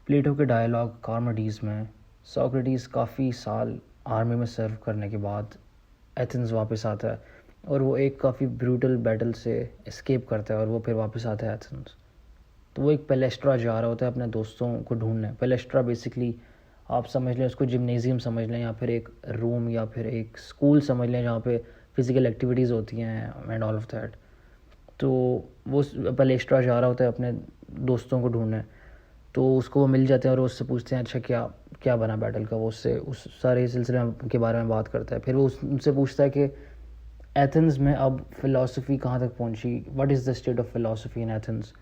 प्लेटो के डायलॉग कार्मडीज़ में सोक्रेटिस काफ़ी साल आर्मी में सर्व करने के बाद एथेंस वापस आता है और वो एक काफ़ी ब्रूटल बैटल से एस्केप करता है और वो फिर वापस आता है एथेंस। तो वो एक पेलेस्ट्रा जा रहा होता है अपने दोस्तों को ढूंढने। पेलेस्ट्रा बेसिकली आप समझ लें उसको जिम्नेजियम समझ लें या फिर एक रूम या फिर एक स्कूल समझ लें जहाँ पे फिज़िकल एक्टिविटीज़ होती हैं एंड ऑल ऑफ दैट। तो वो पेलेस्ट्रा जा रहा होता है अपने दोस्तों को ढूंढने। तो उसको वो मिल जाते हैं और उससे पूछते हैं अच्छा क्या क्या बना बैटल का। वो उससे उस सारे सिलसिले के बारे में बात करता है। फिर वो उनसे पूछता है कि एथेंस में अब फ़िलासफ़ी कहाँ तक पहुँची, what is the state of philosophy in Athens.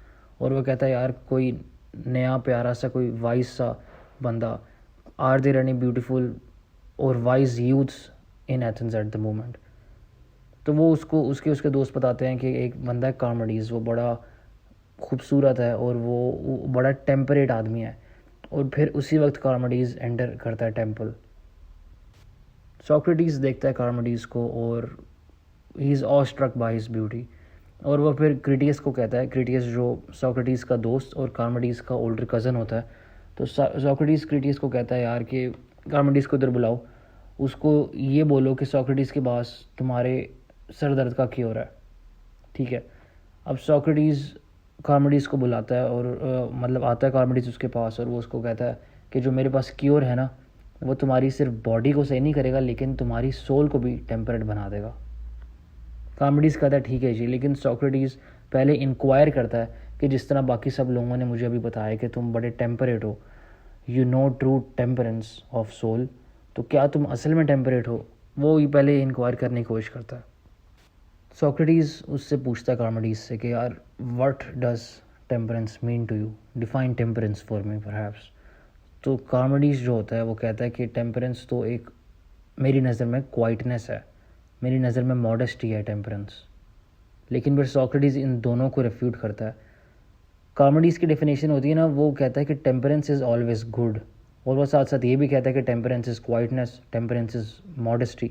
और वो कहता है यार कोई नया प्यारा सा कोई वाइज सा बंदा, आर देयर एनी ब्यूटीफुल और wise youths in Athens at the moment. तो वो उसको उसके दोस्त बताते हैं कि एक बंदा है कार्मडीज़, वो बड़ा खूबसूरत है और वो बड़ा टेम्परेट आदमी है। और फिर उसी वक्त कार्मडीज़ एंटर करता है टेम्पल। सोक्रेटिस देखता है कार्मडीज़ को और he is awestruck by his beauty. और वो फिर क्रिटियस को कहता है, क्रिटियस जो सोक्रेटिस का दोस्त और कार्मडीज़ का ओल्डर कज़न होता है। तो सोक्रेटिस क्रिटियस को कहता है यार कि कार्मडीज़ को इधर बुलाओ, उसको ये बोलो कि सोक्रेटिस के पास तुम्हारे सर दर्द का क्योर है। ठीक है, अब सोक्रेटिस कार्मडीज़ को बुलाता है और मतलब आता है कार्मडीज़ उसके पास और वो उसको कहता है कि जो मेरे पास क्योर है ना, वो तुम्हारी सिर्फ बॉडी को सही नहीं करेगा लेकिन तुम्हारी सोल को भी टेम्परेट बना देगा। कार्मडीज़ कहता है ठीक है जी, लेकिन सोक्रेटिस पहले इंक्वायर करता है कि जिस तरह बाकी सब लोगों ने मुझे अभी बताया कि तुम बड़े टेम्परेट हो, you know true temperance of soul, तो क्या तुम असल में टेम्परेट हो, वो ही पहले इंक्वायर करने की कोशिश करता है। सोक्रेटिस उससे पूछता है कार्मडीज़ से कि यार what does temperance mean to you, define temperance for me perhaps. तो कार्मडीज़ जो होता है वो कहता है कि टेम्परेंस तो एक मेरी नज़र में क्वाइटनेस है, मेरी नज़र में मॉडेस्टी है टेम्परेंस। लेकिन फिर सोक्रेटिस इन दोनों को रेफ्यूट करता है। कार्मडीज़ की डेफिनेशन होती है ना, वो कहता है कि टेम्परेंस इज़ ऑलवेज गुड, और वो साथ साथ ये भी कहता है कि temperance is quietness, temperance is modesty.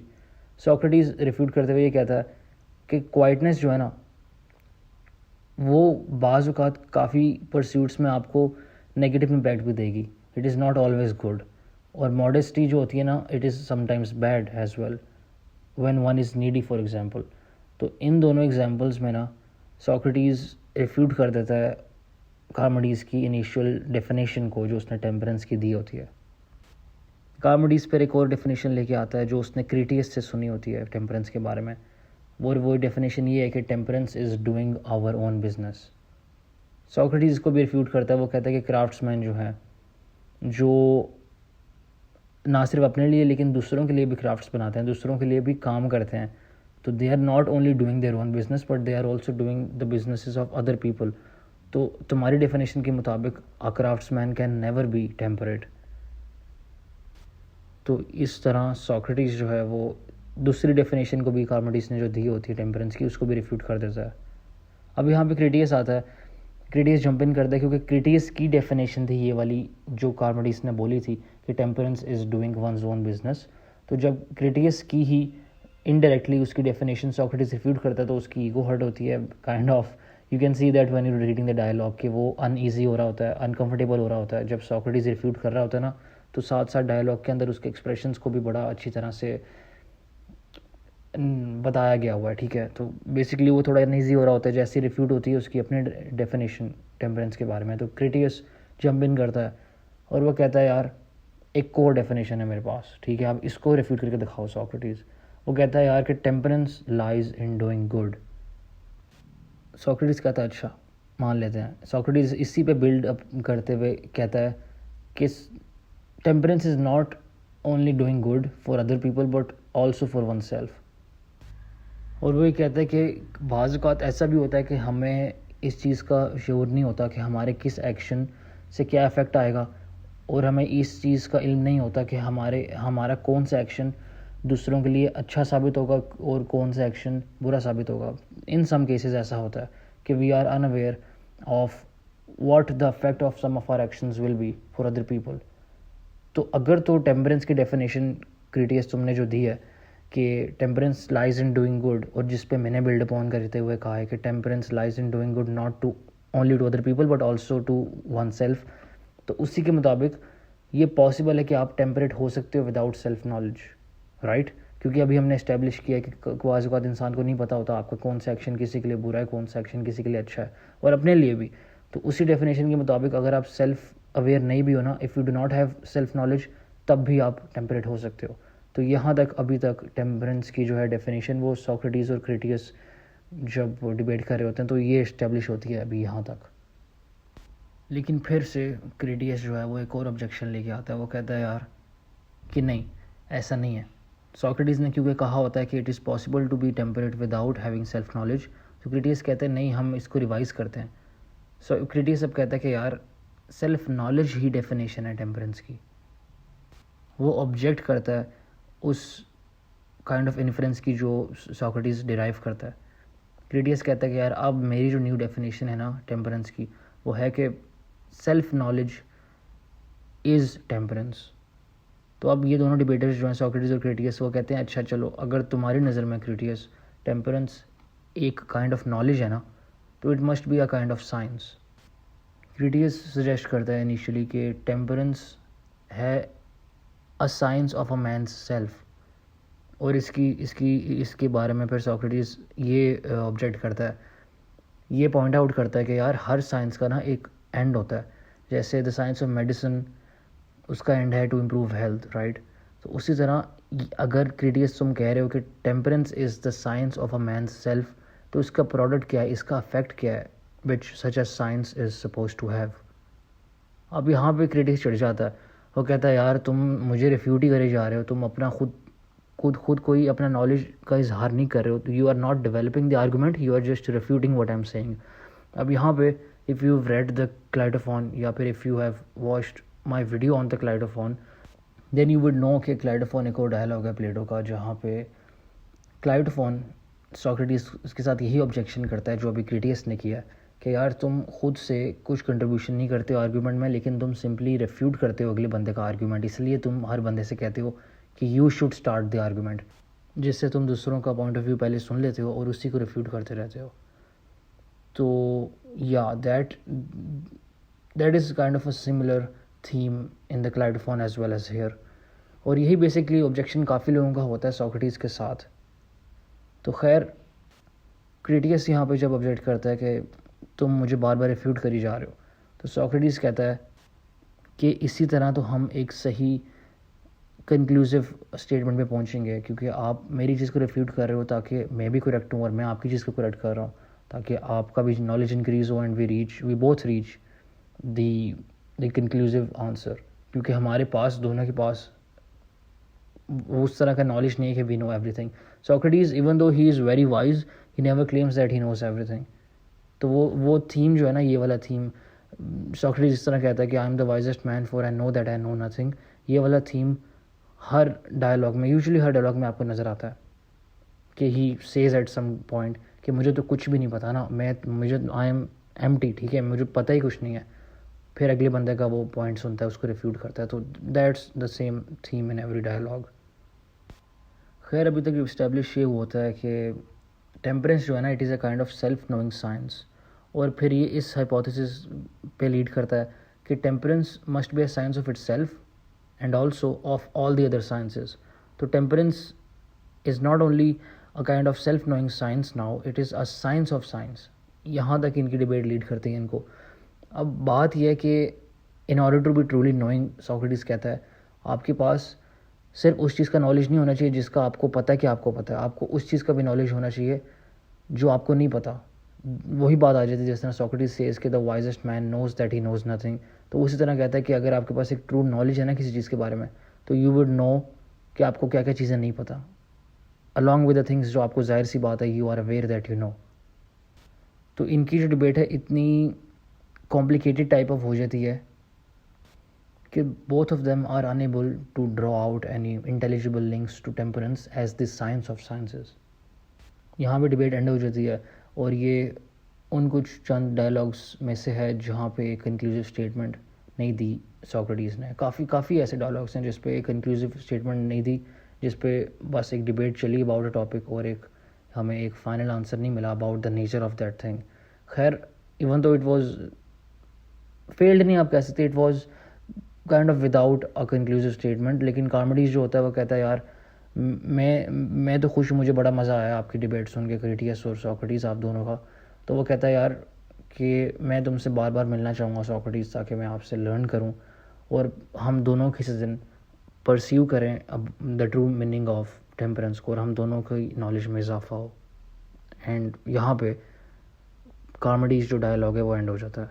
Socrates refute करते हुए ये कहता है कि क्वाइटनेस जो है ना, वो बाज़ औक़ात काफ़ी परस्यूट्स में आपको नेगेटिव इम्पैक्ट भी देगी, it is not always good. और मॉडेस्टी जो होती है ना, it is sometimes bad as well when one is needy for example. तो इन दोनों एग्जांपल्स में ना सोक्रेटिस रिफ्यूट कर देता है कार्मडीज़ की इनिशियल डेफिनेशन को जो उसने टेम्परेंस की दी होती है। कार्मडीज़ पर एक और डेफिनेशन लेके आता है जो उसने क्रिटियस से सुनी होती है टेम्परेंस के बारे में। वो डेफिनेशन ये है कि temperance is doing our own business. Socrates को भी रिफ्यूट करता है, वो कहता है कि क्राफ्ट्समैन जो हैं, जो ना सिर्फ अपने लिए लेकिन दूसरों के लिए भी क्राफ्ट्स बनाते हैं, दूसरों के लिए भी काम करते हैं, तो they are not only doing their own business but they are also doing the businesses of other people. तो तुम्हारी डेफिनेशन के मुताबिक a craftsman can never be temperate. तो इस तरह सोक्रेटिस जो है वो दूसरी डेफिनेशन को भी कार्मडीज़ ने जो दी होती है टेम्परेंस की, उसको भी रिफ्यूट कर देता है। अब यहाँ पे क्रिटियस आता है, क्रिटियस जंप इन करता है क्योंकि क्रिटियस की डेफिनेशन थी ये वाली जो कार्मडीज़ ने बोली थी कि temperance is doing one's own business. तो जब क्रिटियस की ही इनडायरेक्टली उसकी डेफिनेशन सोक्रेटिस रिफ्यूट करता है तो उसकी ईगो हर्ट होती है kind of. You can see that when you reading the dialogue कि वो अनईजी हो रहा होता है, अनकंफर्टेबल हो रहा होता है जब सोक्रेटिस रिफ्यूट कर रहा होता है ना। तो साथ साथ डायलॉग के अंदर उसके एक्सप्रेशंस को भी बड़ा अच्छी तरह से बताया गया हुआ है। ठीक है, तो बेसिकली वो थोड़ा अनईजी हो रहा होता है जैसे रिफ्यूट होती है उसकी अपनी डेफिनेशन टेम्परेंस के बारे में। तो क्रिटियस जंप इन करता है और वो कहता है यार एक कोर डेफिनेशन है मेरे पास, ठीक है, आप इसको रिफ्यूट करके दिखाओ सोक्रेटिस। वो कहता है यार कि temperance lies in doing good. Socrates कहता है अच्छा मान लेते हैं। सोक्रेटिस इसी पे बिल्ड अप करते हुए कहता है कि temperance is not only doing good for other people but also for one self. और वो ये कहता है कि बाज़ औक़ात ऐसा भी होता है कि हमें इस चीज़ का शऊर नहीं होता कि हमारे किस एक्शन से क्या इफ़ेक्ट आएगा, और हमें इस चीज़ का इल्म नहीं होता कि हमारा कौन सा एक्शन दूसरों के लिए अच्छा साबित होगा और कौन सा एक्शन बुरा साबित होगा। इन सम केसेस ऐसा होता है कि we are unaware of what the effect of some of our actions will be for other people. तो अगर तो टेम्परेंस की डेफिनेशन क्रिटियस तुमने जो दी है कि temperance lies in doing good, और जिस पे मैंने बिल्डअप ऑन करते हुए कहा है कि temperance lies in doing good not to only to other people but also to oneself, तो उसी के मुताबिक ये पॉसिबल है कि आप टेम्परेट हो सकते हो विदाउट सेल्फ नॉलेज, राइट? क्योंकि अभी हमने इस्टेब्लिश किया कि बाज़ औक़ात इंसान को नहीं पता होता आपका कौन सा एक्शन किसी के लिए बुरा है, कौन सा एक्शन किसी के लिए अच्छा है, और अपने लिए भी। तो उसी डेफिनेशन के मुताबिक अगर आप सेल्फ अवेयर नहीं भी हो ना, if you do not have self knowledge, तब भी आप टेम्परेट हो सकते हो। तो यहाँ तक अभी तक टेम्परेंस की जो है डेफिनेशन, वो सोक्रेटिस और क्रिटियस जब डिबेट कर रहे होते हैं तो ये इस्टेब्लिश होती है अभी यहाँ तक। लेकिन फिर से क्रिटियस जो है वो एक और ऑब्जेक्शन लेके आता है। वो कहता है यार कि नहीं, ऐसा नहीं है। सोक्रेटिस ने क्योंकि कहा होता है कि it is possible to be temperate without having self knowledge, तो क्रिटियस कहते हैं नहीं, हम इसको रिवाइज़ करते हैं। सो क्रिटियस अब कहता है कि यार सेल्फ नॉलेज ही डेफिनेशन है टेम्परेंस की। वो ऑब्जेक्ट करता है उस काइंड ऑफ इन्फ्रेंस की जो सोक्रेटिस डिराइव करता है। क्रिटियस कहता है कि यार अब मेरी जो न्यू डेफिनेशन है ना टेम्परेंस की, वो है कि सेल्फ नॉलेज इज़ टेम्परेंस। तो अब ये दोनों डिबेटर्स जो हैं, सोक्रेटिस और क्रिटियस, वो कहते हैं अच्छा चलो, अगर तुम्हारी नज़र में क्रिटियस टेम्परेंस एक काइंड ऑफ नॉलेज है ना, तो it must be a kind of science. Critias suggest करता है इनिशियली कि टेम्परेंस है a science of a man's self, और इसके बारे में फिर सोक्रेटिस ये ऑब्जेक्ट करता है, ये पॉइंट आउट करता है कि यार हर साइंस का ना एक एंड होता है। जैसे द साइंस ऑफ मेडिसिन, उसका एंड है टू इम्प्रूव हेल्थ, राइट? तो उसी तरह अगर क्रिटियस तुम कह रहे हो कि temperance is the science of a man's self, तो इसका प्रोडक्ट क्या है, इसका अफेक्ट क्या है, which such as science is suppose to have. अब यहाँ पे क्रिटिक्स चढ़ जाता है। वो कहता है यार तुम मुझे रिफ्यूट ही करे जा रहे हो, तुम अपना खुद कोई अपना नॉलेज का इजहार नहीं कर रहे हो। You are not developing the argument, you are just refuting what I am saying. अब यहाँ पे if you have read the Clitophon, या फिर if you have watched my video on the Clitophon, then you would know कि Clitophon एक और dialogue है प्लेटो का, जहाँ पे क्लाइटोफॉन सोक्रेटिस उसके साथ यही ऑब्जेक्शन करता है जो अभी क्रिटियस ने किया, कि यार तुम खुद से कुछ कंट्रीब्यूशन नहीं करते हो आर्ग्यूमेंट में, लेकिन तुम सिंपली रिफ्यूट करते हो अगले बंदे का आर्ग्यूमेंट। इसलिए तुम हर बंदे से कहते हो कि you should start the argument, जिससे तुम दूसरों का पॉइंट ऑफ व्यू पहले सुन लेते हो और उसी को रिफ्यूट करते रहते हो। तो या that is kind of a similar theme in the Clitophon as well as here. और यही बेसिकली ऑब्जेक्शन काफ़ी लोगों का होता है सोक्रेटिस के साथ। तो खैर क्रिटियस यहाँ पे जब ऑब्जेक्ट करता है कि तुम मुझे बार बार रिफ्यूट करी जा रहे हो, तो सोक्रेटिस कहता है कि इसी तरह तो हम एक सही कंक्लूसिव स्टेटमेंट पे पहुँचेंगे, क्योंकि आप मेरी चीज़ को रिफ्यूट कर रहे हो ताकि मैं भी करेक्ट हूँ, और मैं आपकी चीज़ को करेक्ट कर रहा हूँ ताकि आपका भी नॉलेज इंक्रीज़ हो, and we both reach the conclusive answer. क्योंकि हमारे पास दोनों के पास उस तरह का नॉलेज नहीं है कि we know everything. Socrates even though he is very wise, he never claims that he knows everything. तो वो थीम जो है ना, ये वाला थीम, सोक्रेटिस इस तरह कहता है कि I am the wisest man for I know that I know nothing. ये वाला थीम हर डायलॉग में, यूजुअली हर डायलॉग में आपको नज़र आता है कि he says at some point कि मुझे तो कुछ भी नहीं पता ना, मुझे आई एम एम्प्टी, ठीक है, मुझे पता ही कुछ नहीं है। फिर अगले बंदे का वो पॉइंट सुनता है, उसको रिफ्यूट करता है। तो that's the same theme in every dialogue. खैर अभी तक इस्टेब्लिश ये होता है कि टेम्परेंस जो है ना, it is a kind of self knowing science. और फिर ये इस हाइपोथेसिस पे लीड करता है कि temperance must be a science of itself and also of all the other sciences. तो temperance is not only a kind of self knowing science now, it is a science of science. यहाँ तक इनकी debate lead करती है इनको। अब बात यह है कि in order to be truly knowing, Socrates कहता है, आपके पास सिर्फ उस चीज़ का नॉलेज नहीं होना चाहिए जिसका आपको पता है कि आपको पता है, आपको उस चीज़ का भी नॉलेज होना चाहिए जो आपको नहीं पता। वही बात आ जाती है जिस तरह सोक्रेटिस सेज कि the wisest man knows that he knows nothing. तो उसी तरह कहता है कि अगर आपके पास एक ट्रू नॉलेज है ना किसी चीज़ के बारे में, तो यू वुड नो कि आपको क्या क्या चीज़ें नहीं पता, अलॉन्ग विद द थिंग्स जो आपको जाहिर सी बात है you are aware that you know. तो इनकी जो डिबेट है इतनी कॉम्प्लिकेटेड टाइप ऑफ हो जाती है कि both of them are unable to draw out any intelligible links to temperance as the science of sciences। यहाँ पे डिबेट एंड हो जाती है, और ये उन कुछ चंद डायलॉग्स में से है जहाँ पे एक कंक्लूसिव स्टेटमेंट नहीं दी सोक्रेटिस ने। काफ़ी ऐसे डायलॉग्स हैं जिस पे एक कंक्लूसिव स्टेटमेंट नहीं दी, जिस पे बस एक डिबेट चली अबाउट अ टॉपिक और हमें एक फाइनल आंसर नहीं मिला about the nature of that thing. खैर even though it was failed नहीं आप कह सकते, it was kind of without a conclusive statement. लेकिन कार्मिडीज जो होता है वो कहता है यार मैं तो खुश हूँ, मुझे बड़ा मज़ा आया आपकी डिबेट सुन के, क्रिटियस और सोक्रेटिस आप दोनों का। तो वो कहता है यार कि मैं तुमसे बार बार मिलना चाहूँगा सोक्रेटिस, ताकि मैं आपसे लर्न करूँ और हम दोनों किसी दिन परस्यू करें अब the true meaning of temperance को, और हम दोनों की नॉलेज में इजाफा हो। एंड यहाँ पे कार्मिडीज जो डायलॉग है वो एंड हो जाता है।